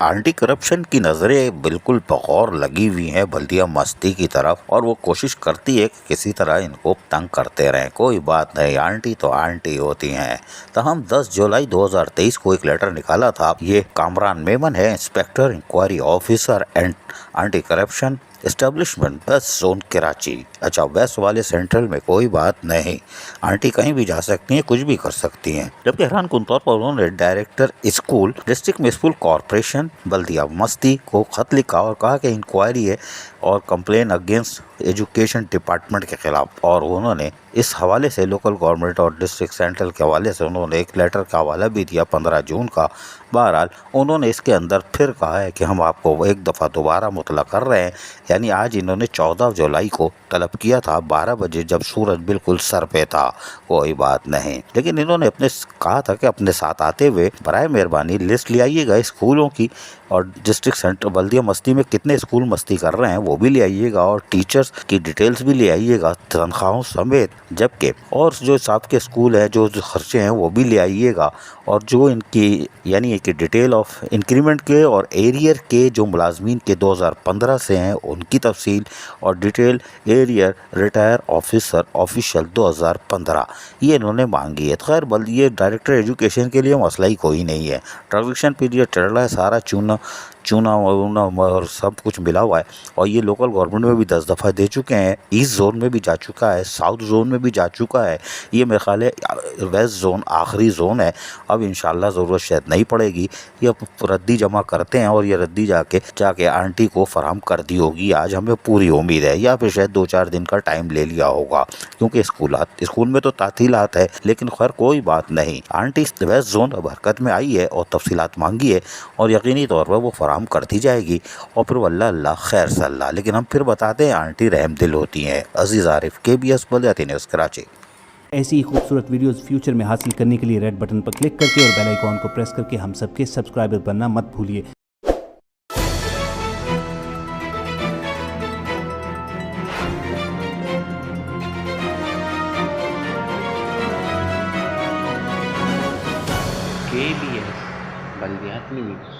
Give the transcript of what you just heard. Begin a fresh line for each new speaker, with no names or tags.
Anti corruption की नजरें बिल्कुल बगौर लगी हुई हैं बल्दिया मस्ती की तरफ और वो कोशिश करती है कि किसी तरह इनको तंग करते रहें। कोई बात नहीं, आंटी तो आंटी होती हैं। तो हम 10 जुलाई 2023 को एक लेटर निकाला था। ये कामरान मेमन है, inspector inquiry officer and anti corruption establishment west zone Karachi. अच्छा, वेस्ट वाले सेंट्रल में कोई बात नहीं, आंटी कहीं भी जा सकती हैं, कुछ भी कर सकती हैं। जबकि हैरान कुन तौर पर उन्होंने director school district municipal corporation बल्दिया मस्ती को खत लिखा और कहा कि इंक्वायरी है और कंप्लेन अगेंस्ट एजुकेशन डिपार्टमेंट के खिलाफ। और उन्होंने इस हवाले से लोकल गवर्नमेंट और डिस्ट्रिक्ट सेंट्रल के हवाले से उन्होंने एक लेटर का हवाला भी दिया 15 जून का। बहरहाल उन्होंने इसके अंदर फिर कहा है कि हम आपको एक दफ़ा दोबारा मुतला कर रहे हैं। यानी आज इन्होंने 14 जुलाई को तलब किया था 12 बजे, जब सूरज बिल्कुल सर पे था। कोई बात नहीं, लेकिन इन्होंने अपने कहा था कि अपने साथ आते हुए बराए मेहरबानी लिस्ट ले आइएगा स्कूलों की, और डिस्ट्रिक्ट सेंटर बल्दिया मस्ती में कितने स्कूल मस्ती कर रहे हैं वो भी ले आइएगा, और टीचर्स की डिटेल्स भी ले आइएगा तनख्वाहों समेत। जबकि और जो हिसाब के स्कूल हैं, जो खर्चे हैं वो भी ले आइएगा, और जो इनकी यानी कि डिटेल ऑफ इंक्रीमेंट के और एरियर के जो मुलाजमीन के 2015 से हैं उनकी तफसील, और detail arrear retire officer official 2015 ये इन्होंने मांगी है। खैर ये डायरेक्टर एजुकेशन के लिए मसला ही कोई नहीं है। ट्रांजिशन पीरियड चल रहा है, सारा चूना और सब कुछ मिला हुआ है, और ये लोकल गवर्नमेंट में भी 10 दफ़ा दे चुके हैं। ईस्ट जोन में भी जा चुका है, साउथ जोन में भी जा चुका है। ये मेरे ख्याल है वेस्ट जोन आखिरी जोन है। अब इंशाल्लाह ज़रूरत शायद नहीं पड़ेगी। ये अब रद्दी जमा करते हैं और ये रद्दी जाके आंटी को फराहम कर दी होगी। आज हमें पूरी उम्मीद है, या फिर शायद 2-4 दिन का टाइम ले लिया होगा, क्योंकि स्कूल में तो तातीलात है। लेकिन खैर कोई बात नहीं, आंटी वेस्ट जोन अब हरकत में आई है और तफसीलात मांगी है, और यकीनी तौर पर वो फराहम कर दी जाएगी। और फिर वल्लाह अल्लाह खैर सल्ला। लेकिन हम फिर बताते हैं, आंटी रहमदिल होती हैं। अजीज़ आरिफ, KBS बल्दियाती न्यूज़ कराची।
ऐसी ही खूबसूरत वीडियोस फ्यूचर में हासिल करने के लिए रेड बटन पर क्लिक करके और बेल आइकॉन को प्रेस करके हम सबके सब्सक्राइबर बनना मत भूलिए।
KBS बल्दियाती न्यूज़।